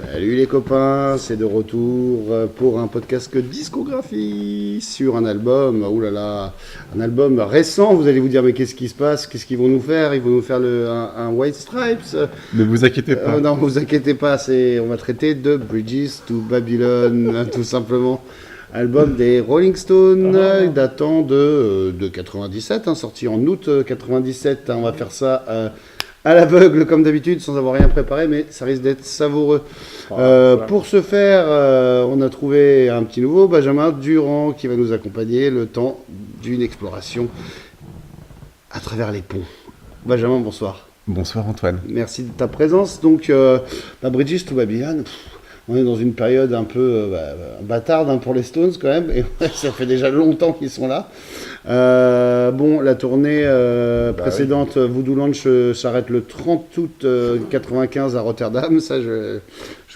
Salut les copains, c'est de retour pour un podcast discographie sur un album, oulala, un album récent. Vous allez vous dire mais qu'est-ce qui se passe, qu'est-ce qu'ils vont nous faire? Ils vont nous faire un White Stripes. Ne vous inquiétez pas. Non, vous inquiétez pas, on va traiter de Bridges to Babylon, tout simplement. Album des Rolling Stones, datant de 97, sorti en août 97. On va faire ça à l'aveugle comme d'habitude, sans avoir rien préparé, mais ça risque d'être savoureux. Pour ce faire, on a trouvé un petit nouveau, Benjamin Durand, qui va nous accompagner le temps d'une exploration à travers les ponts. Benjamin, bonsoir. Bonsoir Antoine. Merci de ta présence. Donc, Bridges to Babylon, on est dans une période un peu bâtarde pour les Stones quand même, et ça fait déjà longtemps qu'ils sont là. La tournée précédente, Voodoo Lounge, s'arrête le 30 août 95 à Rotterdam, ça je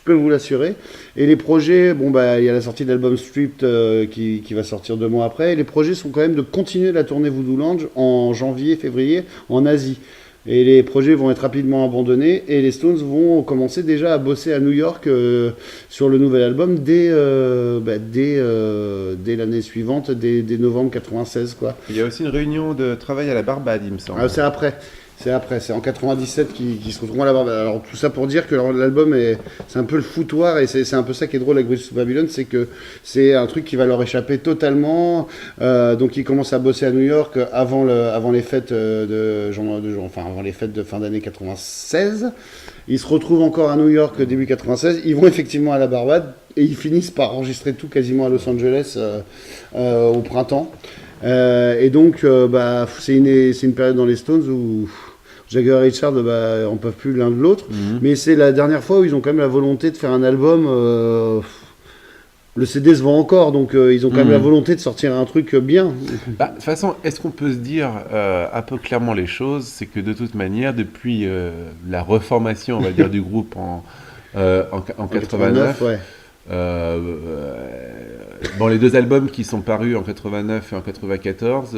peux vous l'assurer. Et les projets, il y a la sortie de l'album Stripped qui va sortir 2 mois après. Et les projets sont quand même de continuer la tournée Voodoo Lounge en janvier, février en Asie. Et les projets vont être rapidement abandonnés et les Stones vont commencer déjà à bosser à New York sur le nouvel album dès l'année suivante, dès novembre 96 quoi. Il y a aussi une réunion de travail à la Barbade, il me semble. C'est après, c'est en 97 qu'ils se retrouveront à la Barbade. Alors tout ça pour dire que l'album c'est un peu le foutoir et c'est un peu ça qui est drôle avec Bridges to Babylon, c'est que c'est un truc qui va leur échapper totalement. Donc ils commencent à bosser à New York avant les fêtes avant les fêtes de fin d'année 96. Ils se retrouvent encore à New York début 96. Ils vont effectivement à la Barbade et ils finissent par enregistrer tout quasiment à Los Angeles au printemps. Et donc c'est une période dans les Stones où Jagger et Richard on peuvent plus l'un de l'autre, mais c'est la dernière fois où ils ont quand même la volonté de faire un album. Le CD se vend encore, donc ils ont quand même la volonté de sortir un truc bien. De toute façon, est-ce qu'on peut se dire un peu clairement les choses, c'est que de toute manière, depuis la reformation, on va dire, du groupe en 89, ouais. Les 2 albums qui sont parus en 89 et en 94,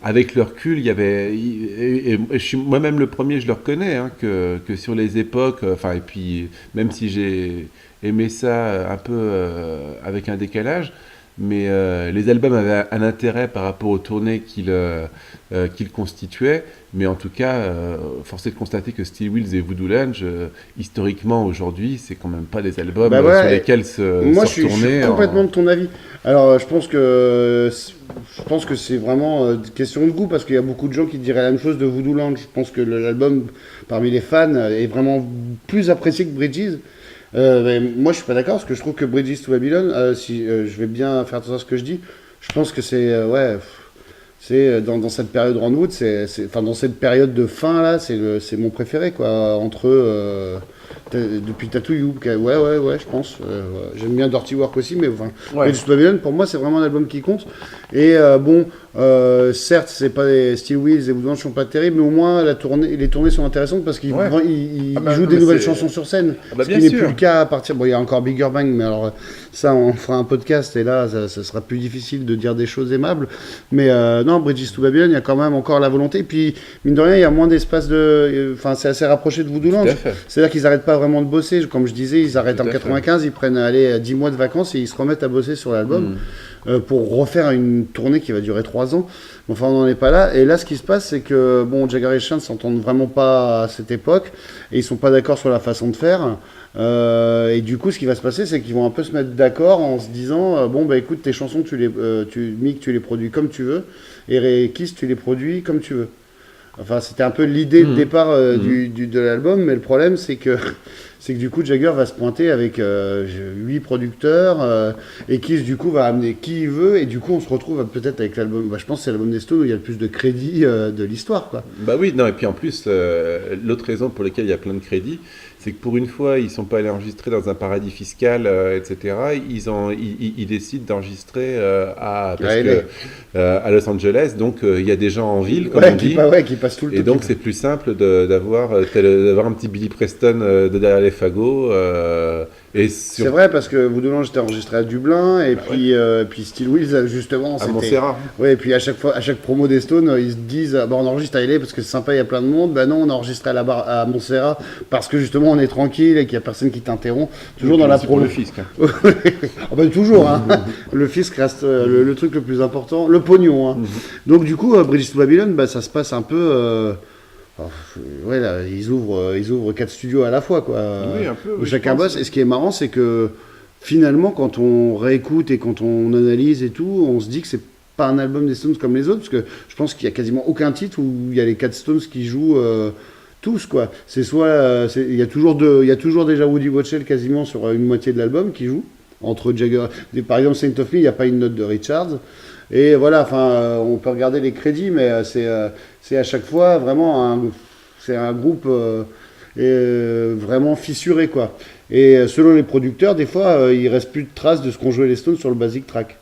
avec le recul, il y avait, et moi-même le premier, je le reconnais, que sur les époques, et puis même si j'ai aimé ça un peu avec un décalage, mais les albums avaient un intérêt par rapport aux tournées qu'ils constituaient, mais en tout cas, force est de constater que Steel Wheels et Voodoo Lounge, historiquement aujourd'hui, c'est quand même pas des albums sur lesquels moi je suis complètement de ton avis. Alors je pense que c'est vraiment question de goût, parce qu'il y a beaucoup de gens qui diraient la même chose de Voodoo Lounge. Je pense que l'album, parmi les fans, est vraiment plus apprécié que Bridges. Moi je suis pas d'accord, parce que je trouve que Bridges to Babylon, si je vais bien faire tout ça ce que je dis, je pense que c'est dans cette période Roundwood, dans cette période de fin là, c'est mon préféré quoi, entre depuis Tattoo You. Ouais, je pense. J'aime bien Dirty Work aussi, mais Bridges to Babylon, pour moi c'est vraiment un album qui compte. Et certes, c'est pas les Steel Wheels et Voodoo ne sont pas terribles, mais au moins les tournées sont intéressantes parce qu'ils jouent des nouvelles chansons sur scène. Ce qui n'est plus le cas à partir. Il y a encore Bigger Bang, mais alors ça, on fera un podcast et là, ça sera plus difficile de dire des choses aimables. Mais non, Bridges to Babylon, il y a quand même encore la volonté. Et puis, mine de rien, il y a moins d'espace c'est assez rapproché de Voodoo Lounge. C'est-à-dire qu'ils n'arrêtent pas vraiment de bosser. Comme je disais, ils arrêtent en 95, ils prennent 10 mois de vacances et ils se remettent à bosser sur l'album. Pour refaire une tournée qui va durer 3 ans. Enfin, on n'en est pas là. Et là, ce qui se passe, c'est que Jagger et Richard ne s'entendent vraiment pas à cette époque et ils sont pas d'accord sur la façon de faire. Et du coup, ce qui va se passer, c'est qu'ils vont un peu se mettre d'accord en se disant écoute, tes chansons, Mick, tu les produis comme tu veux, et Kiss, tu les produis comme tu veux. Enfin, c'était un peu l'idée de départ de l'album, mais le problème, c'est que du coup, Jagger va se pointer avec 8 producteurs, et Kiss, du coup, va amener qui il veut, et du coup, on se retrouve peut-être avec l'album, je pense que c'est l'album des Stones où il y a le plus de crédits de l'histoire, quoi. Et puis en plus, l'autre raison pour laquelle il y a plein de crédits, c'est que pour une fois, ils ne sont pas allés enregistrer dans un paradis fiscal, etc. Ils décident d'enregistrer à Los Angeles, donc il y a des gens en ville, comme on dit, qui passent tout le temps. Et donc c'est plus simple d'avoir un petit Billy Preston derrière les les fagots. C'est vrai, parce que Voodoo Lounge était enregistré à Dublin, et puis Steel Wheels, justement, à Montserrat. Ouais, et puis à chaque promo des Stones, ils se disent on enregistre à LA parce que c'est sympa, il y a plein de monde. Ben non, on enregistre à Montserrat parce que justement on est tranquille et qu'il n'y a personne qui t'interrompt. Toujours dans la promo. Le fisc. Hein. Toujours, hein. Le fisc reste le truc le plus important, le pognon. Hein. Donc du coup, Bridges to Babylon, ça se passe un peu. Ouais, là, ils ouvrent 4 studios à la fois, quoi. Oui, un peu. Où chacun bosse. Et ce qui est marrant, c'est que finalement, quand on réécoute et quand on analyse et tout, on se dit que c'est pas un album des Stones comme les autres, parce que je pense qu'il y a quasiment aucun titre où il y a les 4 Stones qui jouent tous, quoi. C'est soit, il y a toujours déjà Woody Watchell quasiment sur une moitié de l'album qui joue entre Jagger. Par exemple, Saint of Me, il n'y a pas une note de Richards. Et voilà, on peut regarder les crédits, mais c'est à chaque fois vraiment c'est un groupe vraiment fissuré, quoi. Et selon les producteurs, des fois, il reste plus de traces de ce qu'ont joué les Stones sur le basic track.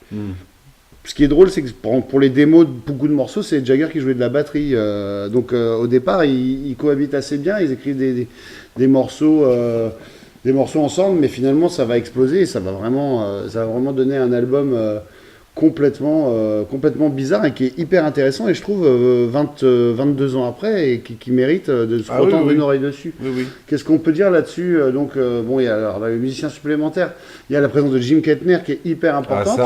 Ce qui est drôle, c'est que pour les démos de beaucoup de morceaux, c'est Jagger qui jouait de la batterie. Donc au départ, ils cohabitent assez bien, ils écrivent des morceaux ensemble, mais finalement, ça va exploser et ça va vraiment donner un album complètement bizarre et qui est hyper intéressant, et je trouve 22 ans après, et qui mérite de se retendre une oreille dessus. Oui. Qu'est-ce qu'on peut dire là-dessus? Donc il y a alors, le musicien supplémentaire, il y a la présence de Jim Kettner qui est hyper importante.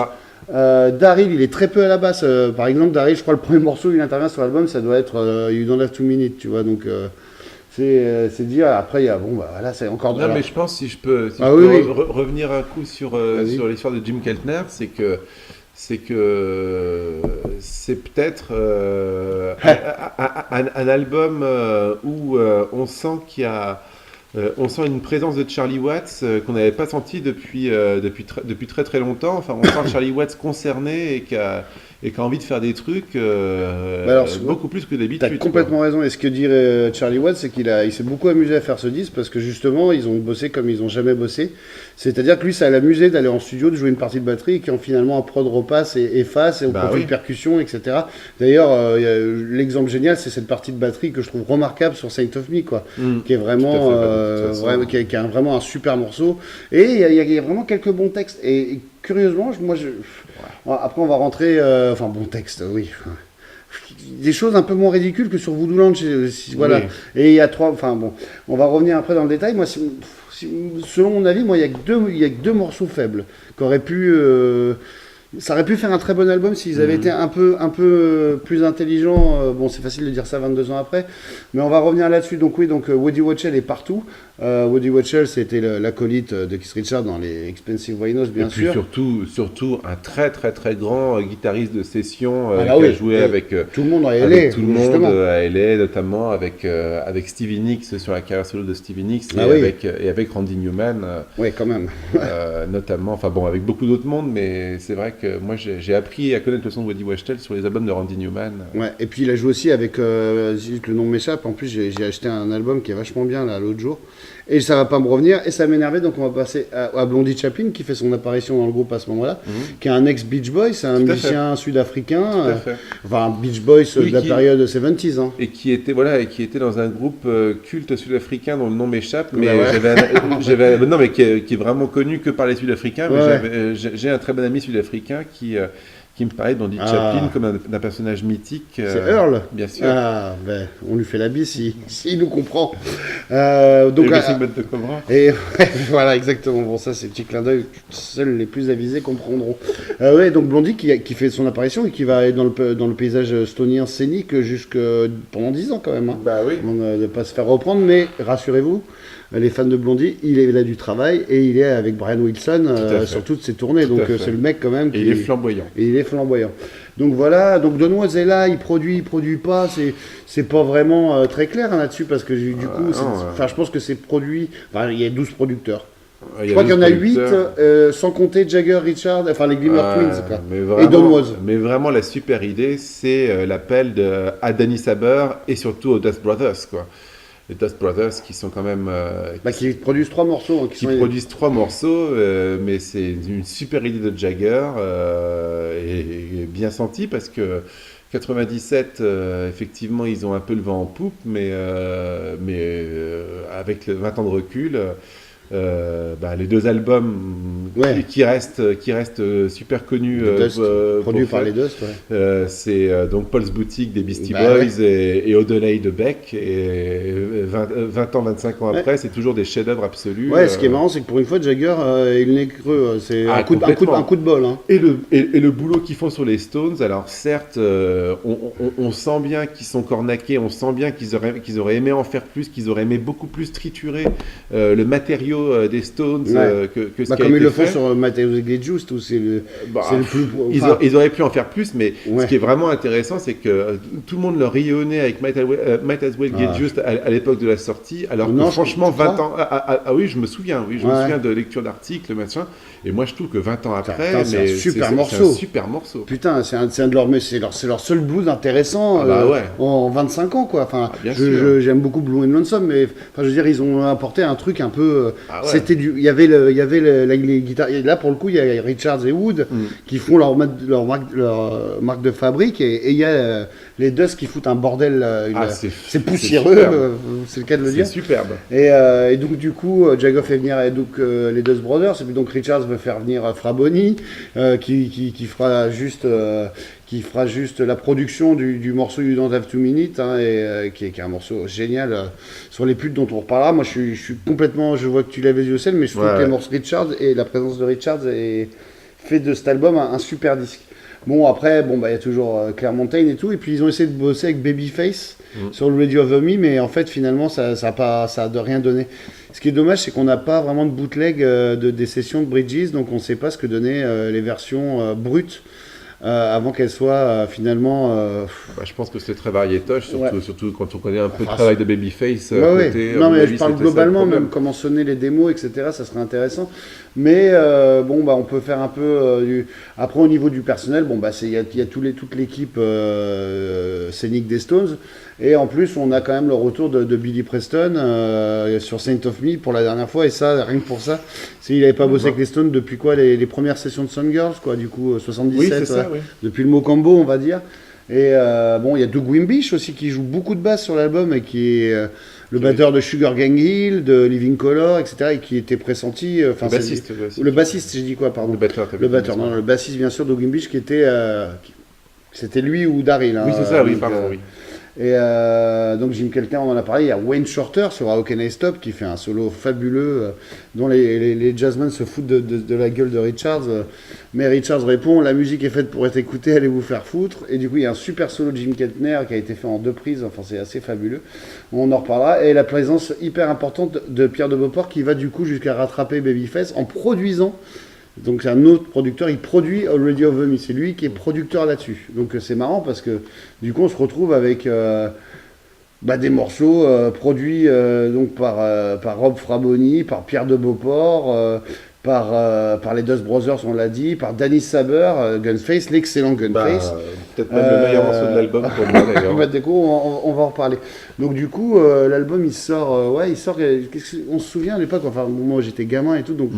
Daryl, il est très peu à la basse. Par exemple, Daryl, je crois le premier morceau où il intervient sur l'album, ça doit être You Don't Have 2 Minutes, tu vois, donc c'est dire. Après, il y a voilà, c'est encore. Non, mais je pense, si je peux revenir un coup sur l'histoire de Jim Keltner, c'est que c'est peut-être un album où on sent on sent une présence de Charlie Watts qu'on n'avait pas senti depuis très très longtemps. Enfin, on sent Charlie Watts concerné et qui a envie de faire des trucs beaucoup plus que d'habitude. Tu as complètement raison. Et ce que dirait Charlie Watts, c'est qu'il s'est beaucoup amusé à faire ce disque parce que justement, ils ont bossé comme ils n'ont jamais bossé. C'est-à-dire que lui, ça l'amusait d'aller en studio, de jouer une partie de batterie, et qui finalement un prod repasse et efface, et on fait une percussion, etc. D'ailleurs, l'exemple génial, c'est cette partie de batterie que je trouve remarquable sur Saint of Me, quoi, qui est vraiment, qui a vraiment un super morceau. Et il y a vraiment quelques bons textes. Et curieusement, après on va rentrer, bon texte, oui. Des choses un peu moins ridicules que sur Voodoo Lounge, voilà. Oui. Et il y a on va revenir après dans le détail. Moi, selon mon avis, il y a que deux morceaux faibles qui auraient pu. Ça aurait pu faire un très bon album s'ils avaient été un peu plus intelligents. C'est facile de dire ça 22 ans après, mais on va revenir là-dessus. Donc Woody Watchell est partout. Woody Watchell, c'était l'acolyte de Keith Richards dans les Expensive Wainos, bien sûr. Et puis surtout un très très très grand guitariste de session qui a joué avec tout le monde à LA, avec tout le monde à LA, notamment avec Stevie Nicks sur la carrière solo de Stevie Nicks et avec Randy Newman. Oui, quand même. Notamment, avec beaucoup d'autres mondes, mais c'est vrai que moi j'ai appris à connaître le son de Woody Watchell sur les albums de Randy Newman. Ouais, et puis il a joué aussi avec, le nom m'échappe, en plus j'ai acheté un album qui est vachement bien là l'autre jour, et ça va pas me revenir, et ça m'énervait, donc on va passer à Blondie Chaplin qui fait son apparition dans le groupe à ce moment-là, qui est un ex-Beach Boys, c'est un musicien sud-africain, Beach Boys de la période 70s. Hein. Et qui était dans un groupe culte sud-africain dont le nom m'échappe, mais qui est vraiment connu que par les Sud-Africains, mais j'ai un très bon ami sud-africain qui me parlait de Blondie Chaplin comme d'un personnage mythique. C'est Earl. Bien sûr. On lui fait la bise s'il nous comprend. Donc, de Cobra. Et voilà, exactement. Bon, ça, c'est un petit clin d'œil. Seuls les plus avisés comprendront. Donc Blondie qui fait son apparition et qui va aller dans le paysage stonien scénique pendant 10 ans quand même. Hein. Bah oui. De ne pas se faire reprendre, mais rassurez-vous, les fans de Blondie, il a du travail et il est avec Brian Wilson sur toutes ses tournées. Donc c'est le mec quand même qui est flamboyant. Et il est flamboyant. Donc voilà, donc Donwoz est là, il produit pas, c'est pas vraiment très clair là-dessus parce que du coup, je pense que c'est produit, il y a 12 producteurs. Je crois qu'il y en a 8, sans compter Jagger, Richard, les Glimmer Twins, quoi. Et Donwoz. Mais vraiment, la super idée, c'est l'appel à Danny Saber et surtout aux Dust Brothers, quoi. Les Dust Brothers qui sont quand même... qui produisent 3 morceaux. Produisent 3 morceaux, mais c'est une super idée de Jagger et bien senti parce que 97, effectivement, ils ont un peu le vent en poupe, mais avec le 20 ans de recul, les deux albums qui restent super connus, produits par les Dust, c'est donc Paul's Boutique des Beastie Boys et Odelay de Beck, et 20 ans, 25 ans après, c'est toujours des chefs-d'œuvre absolus. Ouais, ce qui est marrant, c'est que pour une fois, Jagger, il n'est creux, c'est un coup de bol. Hein. Et le boulot qu'ils font sur les Stones, alors certes, on sent bien qu'ils sont cornaqués, on sent bien qu'ils auraient aimé en faire plus, qu'ils auraient aimé beaucoup plus triturer le matériau des Stones que ce qui a comme été ils le fait. font sur Matthews Just, où c'est le plus... Ils auraient pu en faire plus, mais ce qui est vraiment intéressant, c'est que tout le monde leur riait au nez avec Might As Well Get Just à l'époque de la sortie, alors que franchement, 20 ans... oui, je me souviens de lecture d'articles, machin, et moi je trouve que 20 ans après, c'est un super morceau. Putain, c'est un de leurs... C'est leur seul blues intéressant en 25 ans, quoi. Enfin, j'aime beaucoup Blue and Lonesome, mais je veux dire, ils ont apporté un truc un peu... C'était il y avait les guitares. Et là, pour le coup, il y a Richards et Wood qui font leur marque de fabrique, et il y a les Dust qui foutent un bordel. C'est poussiéreux, c'est le cas de le dire. C'est superbe. Et donc, du coup, Jagger fait venir les Dust Brothers, et puis donc Richards veut faire venir Fraboni, qui fera juste la production du morceau You Don't Have 2 Minutes, qui est un morceau génial sur les putes dont on reparlera. Moi, je suis complètement, je vois que tu l'avais vu au sel, mais je trouve que les morceaux Richards et la présence de Richards fait de cet album un super disque. Bon, après, il y a toujours Claire Montaigne et tout, et puis ils ont essayé de bosser avec Babyface sur le Radio of Me, mais en fait, finalement, ça a de rien donné. Ce qui est dommage, c'est qu'on n'a pas vraiment de bootleg des sessions de Bridges, donc on ne sait pas ce que donnaient les versions brutes. Avant qu'elle soit finalement... je pense que c'est très variétoche, surtout quand on connaît un peu le travail de Babyface. Non, mais je parle globalement, même comment sonner les démos, etc., ça serait intéressant. Mais on peut faire un peu... Après, au niveau du personnel, il y a toute l'équipe scénique des Stones. Et en plus, on a quand même le retour de Billy Preston sur Saint of Me pour la dernière fois. Et ça, rien que pour ça, il n'avait pas bossé avec les Stones depuis quoi, les premières sessions de Sun Girls, quoi, du coup, 77. Oui, c'est ça, depuis le Mocambo, on va dire. Et il y a Doug Wimbish aussi qui joue beaucoup de basse sur l'album et qui est le batteur de Sugar Gang Hill, de Living Colour, etc. et qui était pressenti. Le bassiste, j'ai dit quoi, pardon. Le batteur, non, le bassiste, bien sûr, Doug Wimbish, qui était. C'était lui ou Daryl. Oui, c'est ça, oui, pardon, oui. Et donc Jim Keltner, on en a parlé. Il y a Wayne Shorter sur How Can I Stop qui fait un solo fabuleux dont les jazzmen se foutent de la gueule de Richards. Mais Richards répond: la musique est faite pour être écoutée, allez vous faire foutre. Et du coup, il y a un super solo de Jim Keltner qui a été fait en 2 prises. Enfin, c'est assez fabuleux. On en reparlera. Et la présence hyper importante de Pierre de Beauport qui va du coup jusqu'à rattraper Babyface en produisant. Donc c'est un autre producteur, il produit Already Over Me, c'est lui qui est producteur là-dessus. Donc c'est marrant parce que du coup on se retrouve avec des morceaux produits donc par Rob Fraboni, par Pierre de Beauport, par les Dust Brothers, on l'a dit, par Danny Saber, Gunface, l'excellent Gunface. Peut-être même le meilleur morceau de l'album pour moi d'ailleurs. Du coup, on va en reparler. Donc du coup, l'album il sort, on se souvient à l'époque, enfin moi j'étais gamin et tout, donc...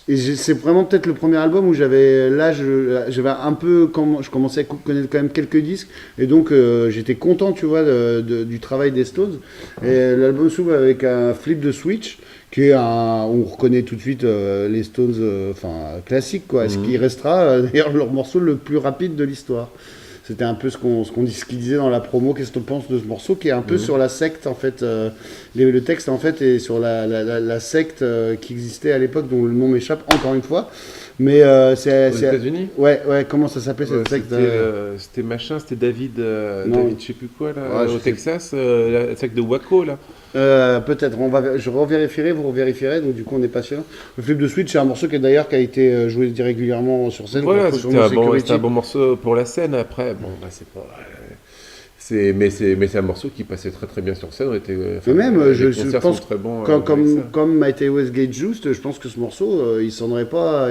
Et c'est vraiment peut-être le premier album où j'avais un peu, je commençais à connaître quand même quelques disques, et donc j'étais content, tu vois, du travail des Stones. Et l'album s'ouvre avec un flip de switch, qui est on reconnaît tout de suite les Stones, classiques, quoi. Ce qui restera d'ailleurs leur morceau le plus rapide de l'histoire. C'était un peu ce qu'ils disaient dans la promo. Qu'est-ce que tu penses de ce morceau qui est un peu sur la secte, en fait. Le texte, en fait, est sur la secte qui existait à l'époque, dont le nom m'échappe encore une fois. Mais c'est... Aux États-Unis ? Ouais, comment ça s'appelait cette secte C'était David, je sais plus quoi, là, au Texas, la secte de Waco, là. Peut-être, je revérifierai, vous revérifierez, donc du coup on n'est pas sûr. Le flip de switch, c'est un morceau qui a été joué régulièrement sur scène. Voilà, c'était un bon morceau pour la scène. Après, c'est pas... Mais c'est un morceau qui passait très très bien sur scène. Mais même, je pense, très bons, comme My Tailways Get Just, je pense que ce morceau, il ne sonnerait pas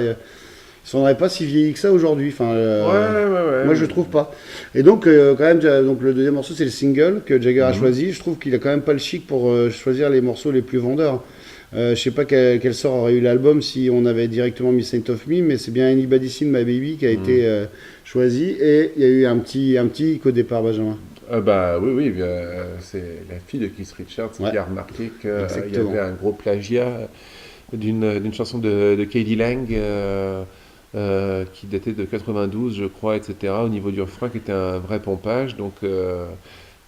si vieilli que ça aujourd'hui. Moi, je trouve pas. Et donc, quand même, le deuxième morceau, c'est le single que Jagger a choisi. Je trouve qu'il a quand même pas le chic pour choisir les morceaux les plus vendeurs. Je sais pas quel sort aurait eu l'album si on avait directement mis Saint of Me, mais c'est bien Anybody Seen My Baby qui a été choisi. Et il y a eu un petit qu'au départ, Benjamin. Bah oui, c'est la fille de Keith Richards qui a remarqué qu'il y avait un gros plagiat d'une chanson de K.D. Lang qui datait de 92, je crois, etc. Au niveau du refrain, qui était un vrai pompage. Donc,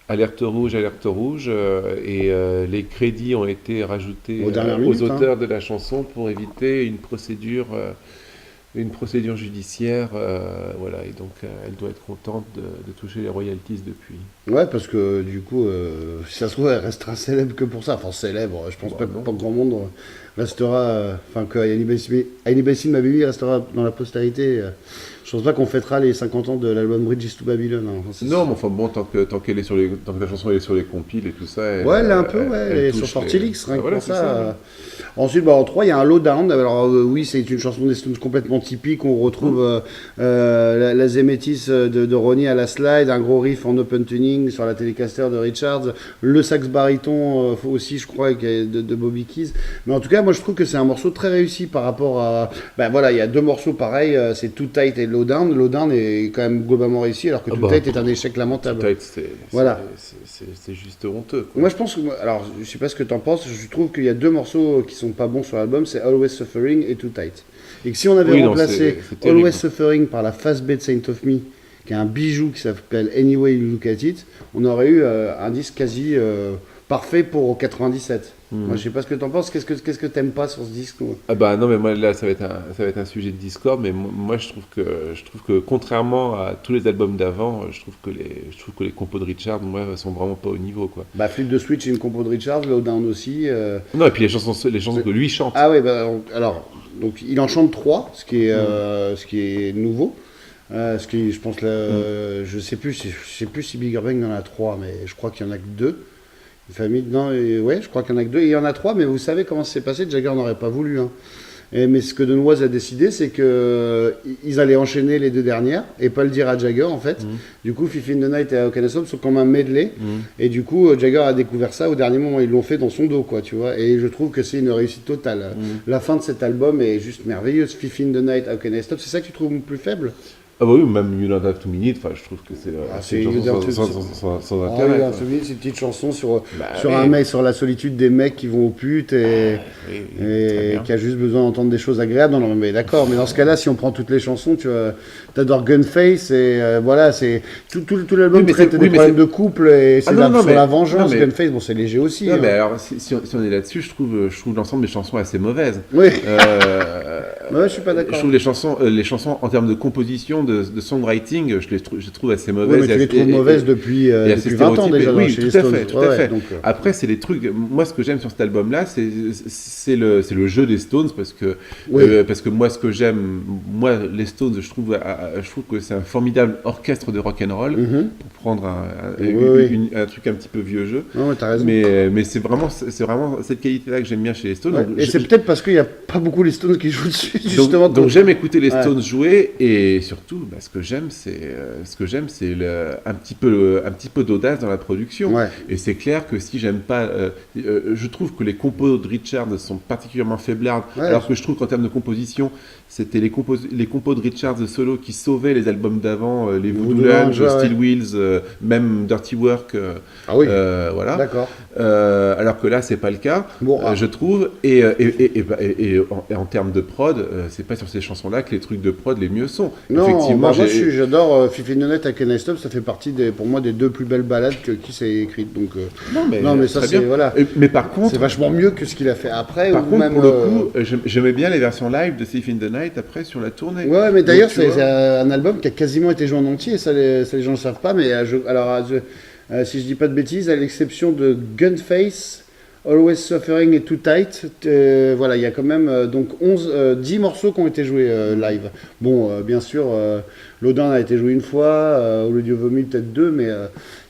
alerte rouge, et les crédits ont été rajoutés aux auteurs de la chanson pour éviter une procédure judiciaire, voilà, et donc elle doit être contente de toucher les royalties depuis. Ouais, parce que du coup, si ça se trouve, elle restera célèbre que pour ça. Enfin, célèbre, je pense pas que grand monde restera. Enfin, que Anybody Seen My Baby restera dans la postérité. Je pense pas qu'on fêtera les 50 ans de l'album Bridges to Babylon. Hein. Enfin, non, mais enfin bon, tant que la chanson est sur les compiles et tout ça. Ouais, elle est un peu, elle est sur Fortilix, rien que pour ça. Ensuite, en 3, il y a un Lowdown. Alors, oui, c'est une chanson des Stones complètement typique. On retrouve la Zemetis de Ronnie à la slide, un gros riff en open tuning sur la Telecaster de Richards, le sax baryton aussi, je crois, de Bobby Keys. Mais en tout cas, moi, je trouve que c'est un morceau très réussi par rapport à. Ben voilà, il y a deux morceaux pareils, c'est Too Tight et Lowdown. Lowdown est quand même globalement réussi, alors que Too Tight est un échec lamentable. Too Tight, c'est juste honteux, quoi. Moi, je pense que. Alors, je sais pas ce que t'en penses, je trouve qu'il y a deux morceaux qui sont pas bons sur l'album, c'est Always Suffering et Too Tight. Et que si on avait remplacé Always Suffering par la face B de Saint of Me, qui est un bijou qui s'appelle Anyway You Look At It, on aurait eu un disque quasi parfait pour 97. Moi, je sais pas ce que t'en penses. Qu'est-ce que t'aimes pas sur ce disque? Ah bah non, mais moi là, ça va être un sujet de discorde. Mais moi, je trouve que contrairement à tous les albums d'avant, je trouve que les compos de Richard, moi, sont vraiment pas au niveau, quoi. Bah, Flip the Switch, c'est une compo de Richard, Lowdown aussi. Non, et puis les chansons que lui chante. Ah ouais, bah alors, donc il en chante 3, ce qui est nouveau. Ce qui, je pense, je sais plus si Bigger Bang en a 3, mais je crois qu'il y en a que 2. Famille, non, ouais, je crois qu'il y en a que 2. Et il y en a 3, mais vous savez comment ça s'est passé. Jagger n'aurait pas voulu. Hein. Mais ce que Denoise a décidé, c'est qu'ils allaient enchaîner les deux dernières et pas le dire à Jagger, en fait. Du coup, Fifi in the Night et Hawk and Stop sont comme un medley. Et du coup, Jagger a découvert ça au dernier moment. Ils l'ont fait dans son dos, quoi, tu vois. Et je trouve que c'est une réussite totale. La fin de cet album est juste merveilleuse. Fifi in the Night, Hawk and Stop, c'est ça que tu trouves plus faible? Ah bah oui, même You Don't Have 2 Minutes, je trouve que c'est une chanson sans intérêt. C'est une petite chanson sur un mec, sur la solitude des mecs qui vont aux putes et qui a juste besoin d'entendre des choses agréables. Non, mais d'accord, mais dans ce cas-là, si on prend toutes les chansons, tu adores Gunface et voilà, c'est tout l'album traite des problèmes de couple et c'est sur la vengeance. Gunface, bon, c'est léger aussi. Non, mais alors, si on est là-dessus, je trouve l'ensemble des chansons assez mauvaises. Oui. Ouais, je suis pas d'accord. Je trouve les chansons en termes de composition, de songwriting, je les trouve assez mauvaises. Oui, mais tu les trouves mauvaises depuis 20 ans déjà. Oui, chez les tout à Stones. fait, tout à fait. Après, c'est les trucs. Moi, ce que j'aime sur cet album-là, c'est le jeu des Stones parce que moi, ce que j'aime, les Stones, je trouve que c'est un formidable orchestre de rock and roll pour prendre un truc un petit peu vieux jeu. Non, mais t'as raison. Mais c'est vraiment cette qualité-là que j'aime bien chez les Stones. Ouais. Et c'est peut-être parce qu'il n'y a pas beaucoup les Stones qui jouent dessus. Justement, donc j'aime écouter les Stones jouer et surtout ce que j'aime c'est un petit peu d'audace dans la production. Et c'est clair que si j'aime pas je trouve que les compos de Richard sont particulièrement faiblards alors que je trouve qu'en termes de composition c'était les compos de Richard solo qui sauvaient les albums d'avant, les Voodoo Lounge, Steel Wheels, même Dirty Work. Voilà. D'accord. Alors que là c'est pas le cas, je trouve. Et en termes de prod, c'est pas sur ces chansons-là que les trucs de prod les mieux sont. Non, effectivement, moi j'adore Fifi in the Night avec Can I Stop, ça fait partie pour moi des deux plus belles ballades qui s'est écrites. Donc non mais ça c'est voilà. Mais par contre, c'est vachement mieux que ce qu'il a fait après. Par contre, pour le coup, j'aimais bien les versions live de Fifi in the Night après sur la tournée. Ouais, mais d'ailleurs c'est un album qui a quasiment été joué en entier. Ça les gens ne savent pas, mais si je dis pas de bêtises, à l'exception de Gunface, Always Suffering et Too Tight, voilà, il y a quand même donc 10 morceaux qui ont été joués live. Bon, bien sûr, l'Odin a été joué une fois, Audio Vomit peut-être 2, mais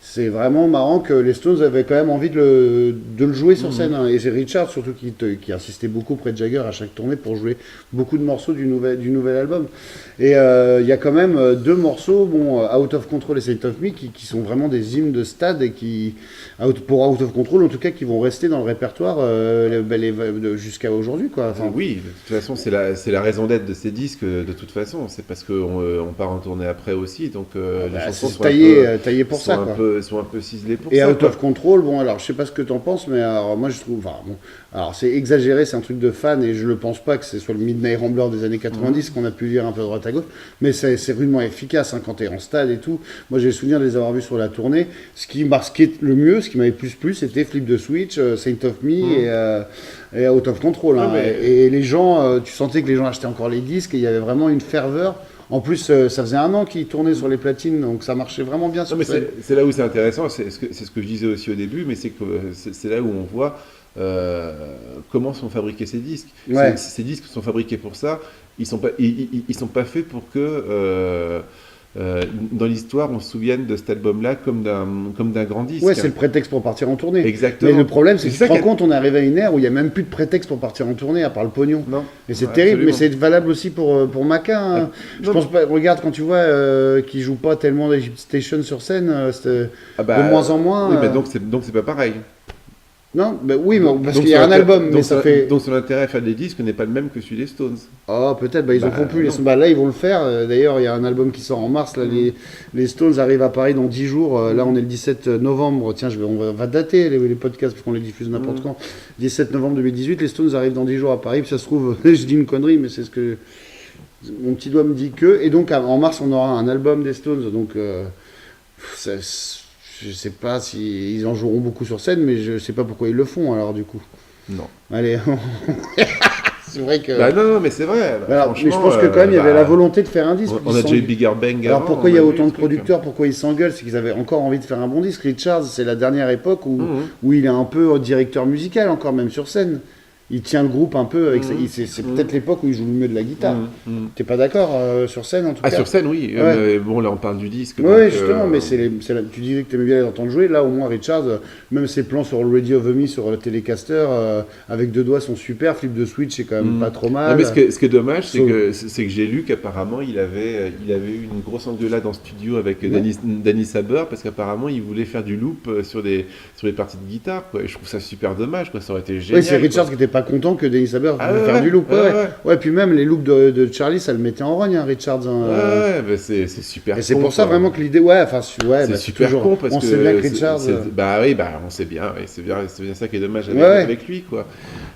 c'est vraiment marrant que les Stones avaient quand même envie de le jouer sur scène. Hein. Et c'est Richard surtout qui insistait beaucoup près de Jagger à chaque tournée pour jouer beaucoup de morceaux du nouvel album. Et il y a quand même 2 morceaux, Out of Control et Saint of Me, qui sont vraiment des hymnes de stade et pour Out of Control en tout cas, qui vont rester dans le répertoire jusqu'à aujourd'hui, quoi. Enfin, oui, de toute façon, c'est la raison d'être de ces disques, de toute façon. C'est parce qu'on part en tournée après aussi, donc les chansons sont taillées pour ça, quoi. Sont un peu ciselées pour et ça. Et Out of Control, alors je sais pas ce que t'en penses, mais alors, moi je trouve, alors c'est exagéré, c'est un truc de fan, et je ne pense pas que ce soit le Midnight Rambler des années 90 qu'on a pu lire un peu de droite à gauche, mais c'est rudement efficace quand t'es en stade et tout. Moi j'ai le souvenir de les avoir vus sur la tournée. Ce qui marquait le mieux, ce qui m'avait plus plu, c'était Flip the Switch, Saint of Me et Out of Control. Hein. Et les gens, tu sentais que les gens achetaient encore les disques, et il y avait vraiment une ferveur. En plus, ça faisait 1 an qu'ils tournaient sur les platines, donc ça marchait vraiment bien sur scène. C'est là où c'est intéressant, c'est ce que je disais aussi au début, mais c'est là où on voit comment sont fabriqués ces disques. Ouais. Ces disques sont fabriqués pour ça, ils sont pas faits pour que dans l'histoire on se souvienne de cet album-là comme d'un grand disque. Ouais, c'est le prétexte pour partir en tournée. Exactement. Mais le problème, c'est que tu te rends compte, on est arrivé à une ère où il n'y a même plus de prétexte pour partir en tournée à part le pognon. Non. Et c'est terrible, mais c'est valable aussi pour Maca. Hein. Je pense pas, regarde, quand tu vois qu'il joue pas tellement d'Egypt Station sur scène, de moins en moins. Oui, mais donc c'est pas pareil. Non, oui, parce qu'il y a un album, mais ça fait. Donc son intérêt à faire des disques n'est pas le même que celui des Stones. Oh, peut-être, ils en font plus. Là, ils vont le faire. D'ailleurs, il y a un album qui sort en mars. Là, les Stones arrivent à Paris dans 10 jours. Là, on est le 17 novembre. Tiens, on va dater les podcasts parce qu'on les diffuse n'importe quand. 17 novembre 2018, les Stones arrivent dans 10 jours à Paris. Puis ça se trouve, je dis une connerie, mais c'est ce que mon petit doigt me dit que. Et donc, en mars, on aura un album des Stones. Donc, je sais pas s'ils en joueront beaucoup sur scène, mais je sais pas pourquoi ils le font alors du coup. Non. Allez, c'est vrai que. Non, mais c'est vrai. Alors, mais je pense que quand même il y avait la volonté de faire un disque. On a déjà eu Bigger Bang. Alors pourquoi il y a autant de producteurs, pourquoi ils s'engueulent, c'est qu'ils avaient encore envie de faire un bon disque. Richards, c'est la dernière époque où il est un peu directeur musical encore même sur scène. Il tient le groupe un peu avec c'est peut-être l'époque où il joue le mieux de la guitare. T'es pas d'accord sur scène en tout cas? Sur scène, oui. Ouais. Mais bon, là, on parle du disque. Oui, justement, mais tu disais que tu aimais bien les entendre jouer. Là, au moins, Richards, même ses plans sur le Radio of Me, sur le Telecaster, avec 2 doigts sont super. Flip de Switch, c'est quand même pas trop mal. Non, mais ce qui est dommage, c'est que j'ai lu qu'apparemment, il avait eu une grosse engueulade en studio avec Danny Saber, parce qu'apparemment, il voulait faire du loop sur les parties de guitare. Quoi. Et je trouve ça super dommage. Quoi. Ça aurait été génial. Oui, c'est Richards qui n'était pas content que Danny Saber voulait faire du loop. Ouais, puis même les loops de Charlie, ça le mettait en rogne, hein, Richards. Ouais, c'est super. Et c'est pour ça vraiment que l'idée, c'est super con parce on que sait bien que Richards. On sait bien. C'est bien ça qui est dommage avec lui, quoi.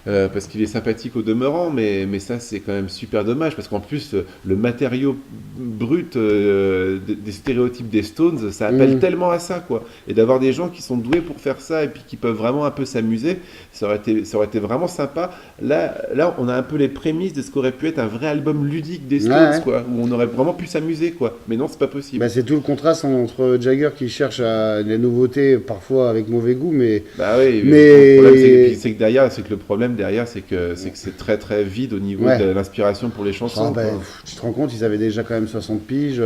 Parce qu'il est sympathique au demeurant, mais ça c'est quand même super dommage parce qu'en plus le matériau brut des stéréotypes des Stones, ça appelle tellement à ça, quoi. Et d'avoir des gens qui sont doués pour faire ça et puis qui peuvent vraiment un peu s'amuser, ça aurait été vraiment sympa. Là, on a un peu les prémices de ce qu'aurait pu être un vrai album ludique des Stones, quoi, où on aurait vraiment pu s'amuser, quoi. Mais non, c'est pas possible. C'est tout le contraste entre Jagger qui cherche les nouveautés parfois avec mauvais goût, mais. Le problème, c'est que derrière, le problème derrière, c'est que c'est très très vide au niveau de l'inspiration pour les chansons. Tu te rends compte, ils avaient déjà quand même 60 piges.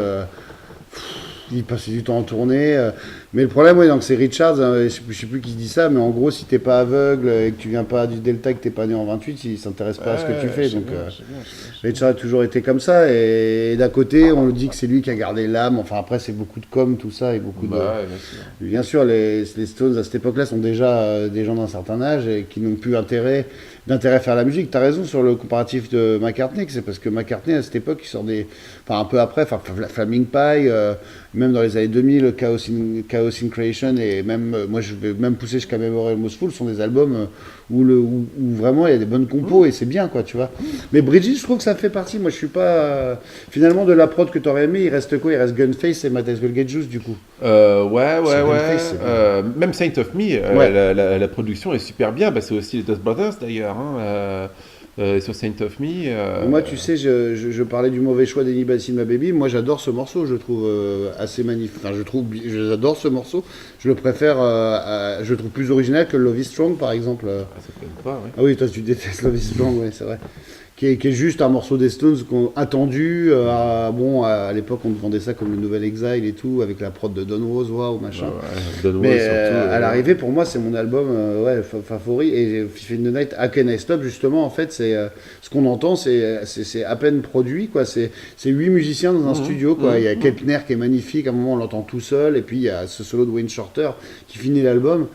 Ils passaient du temps en tournée. Mais le problème, donc c'est Richards, je sais plus qui dit ça, mais en gros, si t'es pas aveugle et que tu viens pas du Delta, que t'es pas né en 28, il s'intéresse pas à ce que tu fais. Donc, Richards a toujours été comme ça. Et d'un côté, on le dit que c'est lui qui a gardé l'âme. Enfin, après, c'est beaucoup de com, tout ça, et beaucoup de. Bien sûr, les Stones à cette époque-là sont déjà des gens d'un certain âge et qui n'ont plus d'intérêt à faire la musique. T'as raison sur le comparatif de McCartney, c'est parce que McCartney à cette époque il sort un peu après, Flaming Pie, même dans les années 2000, Chaos in Creation, et même moi je vais même pousser jusqu'à Memory Almost Full, sont des albums où vraiment il y a des bonnes compos et c'est bien, quoi, tu vois. Mais Bridges, je trouve que ça fait partie. Moi je suis pas finalement de la prod que t'aurais aimé, il reste quoi? Il reste Gunface et Might As Well Get Juice du coup. Gunface, même Saint of Me, la production est super bien. C'est aussi les Dust Brothers d'ailleurs. Sur Saint of Me. Moi, tu sais, je parlais du mauvais choix d'Annie Bassin, Ma Baby. Moi, j'adore ce morceau, je trouve assez magnifique. Enfin, j'adore ce morceau. Je le préfère, je le trouve plus original que Love Is Strong, par exemple. ça plaît pas, ouais. Ah oui, toi tu détestes Love is Blind, ouais, c'est vrai. Qui est juste un morceau des Stones attendu. À l'époque, on vendait ça comme le nouvel Exile et tout, avec la prod de Don Rose, ou machin. Don Mais Rose, surtout, à l'arrivée, pour moi, c'est mon album favori. Et Fifth in the Night, How Can I Stop, justement, en fait, c'est ce qu'on entend, c'est à peine produit, quoi. C'est 8 musiciens dans un studio, quoi. Il y a Keltner qui est magnifique, à un moment, on l'entend tout seul, et puis il y a ce solo de Wayne Shorter qui finit l'album.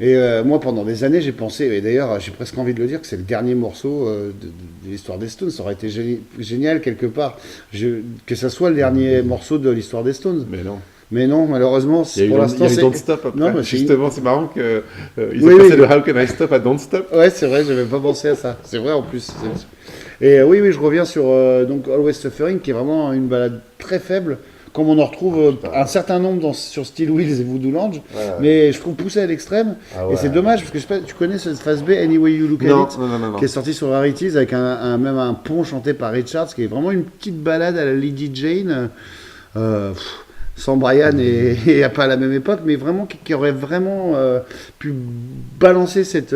Et moi, pendant des années, j'ai pensé, et d'ailleurs, j'ai presque envie de le dire, que c'est le dernier morceau de l'histoire des Stones. Ça aurait été génial, quelque part, que ça soit le dernier morceau de l'histoire des Stones. Mais non, malheureusement, pour l'instant, c'est... Don't Stop après. Non, justement, c'est marrant qu'ils ont passé de How Can I Stop à Don't Stop. Ouais, c'est vrai, j'avais pas pensé à ça. C'est vrai, en plus. Et oui, je reviens sur donc Always Suffering, qui est vraiment une balade très faible, comme on en retrouve un certain nombre sur Steel Wheels et Voodoo Lounge, mais je trouve poussé à l'extrême. Et c'est dommage, parce que je sais pas, tu connais cette phase B, Anyway You Look at It, qui est sortie sur Rarities, avec même un pont chanté par Richards, qui est vraiment une petite balade à la Lady Jane, sans Brian et pas à la même époque, mais vraiment qui aurait vraiment pu balancer cette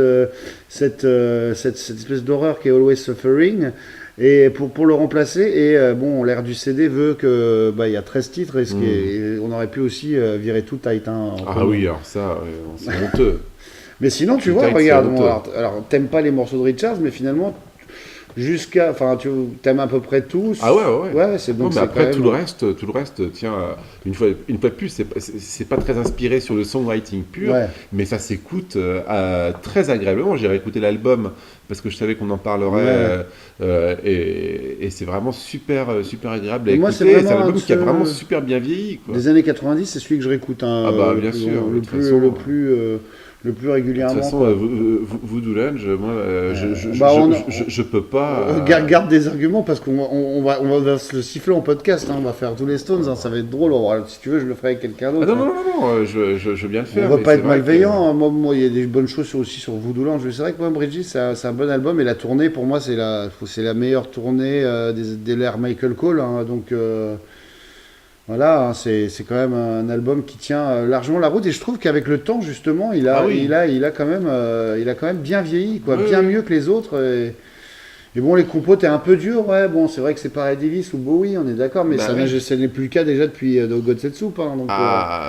espèce d'horreur qui est Always Suffering. Et pour le remplacer, l'ère du CD veut que il y a 13 titres, et on aurait pu aussi virer tout Titan. Oui, alors ça, c'est honteux. Mais sinon, tu vois, regarde, alors t'aimes pas les morceaux de Richards, mais finalement, tu aimes à peu près tous. Ouais, c'est bon. Mais après, tout le reste, tiens, une fois de plus, c'est pas très inspiré sur le songwriting pur, mais ça s'écoute très agréablement. J'ai réécouté l'album parce que je savais qu'on en parlerait, et c'est vraiment super agréable à écouter. C'est un album qui a vraiment super bien vieilli, quoi. Des années 90, c'est celui que je réécoute bien sûr, le plus régulièrement. De toute façon, Voodoo Lounge, moi, je peux pas. Garde des arguments, parce qu'on va se le siffler en podcast. On va faire tous les Stones, ça va être drôle. Si tu veux, je le ferai avec quelqu'un d'autre. Non, je veux bien le faire. On va pas être malveillant. Moi, il y a des bonnes choses aussi sur Voodoo Lounge. C'est vrai que moi, Bridget, c'est un bon album. Et la tournée, pour moi, c'est la meilleure tournée de l'ère Michael Cole. Donc. Voilà, c'est quand même un album qui tient largement la route, et je trouve qu'avec le temps, justement, il a quand même bien vieilli, quoi, bien mieux que les autres. Et bon, les compos, t'es un peu dur, c'est vrai que c'est pas Ray Davies ou Bowie, on est d'accord, mais ça n'est plus le cas déjà depuis God Save Soup,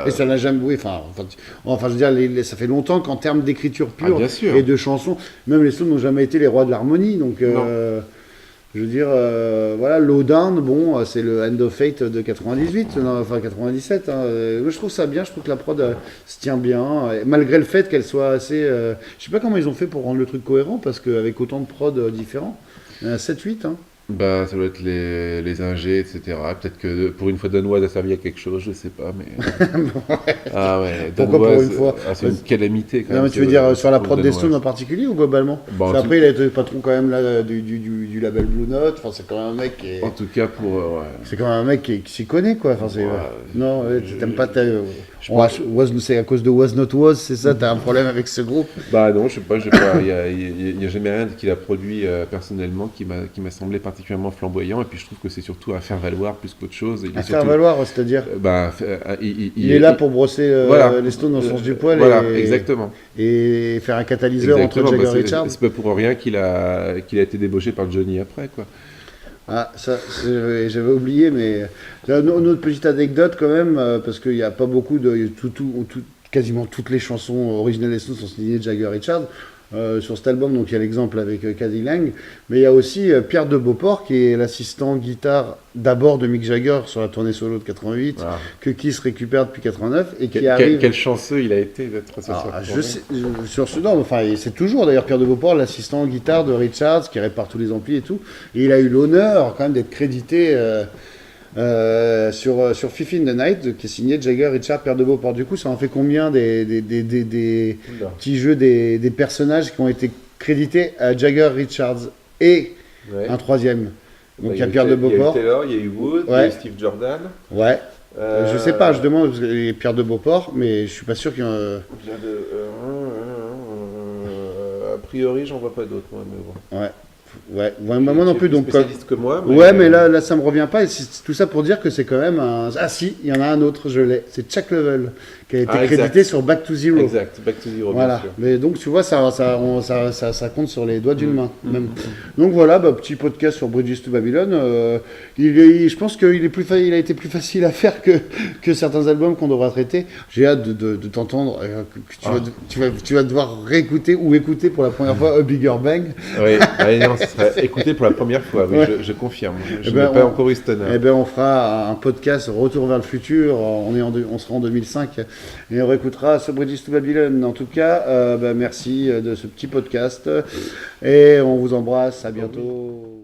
et ça n'a jamais, je veux dire, ça fait longtemps qu'en termes d'écriture pure et de chansons, même les Stones n'ont jamais été les rois de l'harmonie, donc. Je veux dire, Low Down, c'est le End of Fate de 97. Je trouve ça bien, je trouve que la prod se tient bien, malgré le fait qu'elle soit assez... je sais pas comment ils ont fait pour rendre le truc cohérent, parce qu'avec autant de prods différents, il y en a 7-8. Ça doit être les ingés, etc. Peut-être que pour une fois, Danoise a servi à quelque chose, je sais pas, mais... Pourquoi pour une fois c'est une calamité, quand même. Non, mais tu veux dire sur la prod des Stones en particulier, ou globalement? Après, il a été le patron quand même là, du label Blue Note, c'est quand même un mec qui est... En tout cas, c'est quand même un mec qui s'y connaît, quoi. Non, t'aimes pas... C'est à cause de Was Not Was, c'est ça? T'as un problème avec ce groupe? Non, je sais pas, il n'y a jamais rien qu'il a produit personnellement qui m'a semblé particulièrement flamboyant, et puis je trouve que c'est surtout à faire valoir plus qu'autre chose. Faire valoir, c'est-à-dire il est là pour brosser les Stones dans le sens du poil, exactement, et faire un catalyseur entre Jagger et Richards. C'est pas pour rien qu'il a été débauché par Johnny après, quoi. Ça, j'avais oublié, mais une autre petite anecdote quand même, parce qu'il n'y a pas beaucoup de... quasiment toutes les chansons originales des Stones sont signées de Jagger Richards. Sur cet album, donc il y a l'exemple avec Caddy Lang, mais il y a aussi Pierre de Beauport, qui est l'assistant guitare d'abord de Mick Jagger sur la tournée solo de 88, que Kiss récupère depuis 89, et qui arrive... Quel chanceux il a été d'être c'est toujours d'ailleurs Pierre de Beauport, l'assistant guitare de Richards, qui répare tous les amplis et tout, et il a eu l'honneur quand même d'être crédité sur Fifth in the Night, qui est signé Jagger, Richards, Pierre de Beauport. Du coup, ça en fait combien des petits jeux des personnages qui ont été crédités à Jagger, Richards et un troisième? Donc il y a Pierre de Beauport. Il y a eu Taylor, il y a eu Wood, il y a eu Steve Jordan. Je sais pas, je demande, parce qu'il y a Pierre de Beauport, mais je suis pas sûr qu'il y en a... A priori, j'en vois pas d'autres, moi, mais bon. Ouais, moi non plus. Donc, spécialiste que moi. Ouais, mais là, ça me revient pas. Et c'est tout ça pour dire que c'est quand même un. Ah si, il y en a un autre, je l'ai. C'est Chuck Level, qui a été crédité sur Back to Zero. Exact, Back to Zero, voilà. Bien sûr. Mais donc, tu vois, ça compte sur les doigts d'une main, même. Donc voilà, petit podcast sur Bridges to Babylon. Je pense qu'il il a été plus facile à faire que certains albums qu'on devra traiter. J'ai hâte de t'entendre. Tu vas devoir réécouter ou écouter pour la première fois A Bigger Bang. Oui, non, ce sera écouté pour la première fois, oui, je confirme. Je n'ai pas encore eu ce honneur. Eh ben, on fera un podcast Retour vers le futur, on sera en 2005, et on réécoutera ce Bridges to Babylon. En tout cas, merci de ce petit podcast, et on vous embrasse, à bientôt.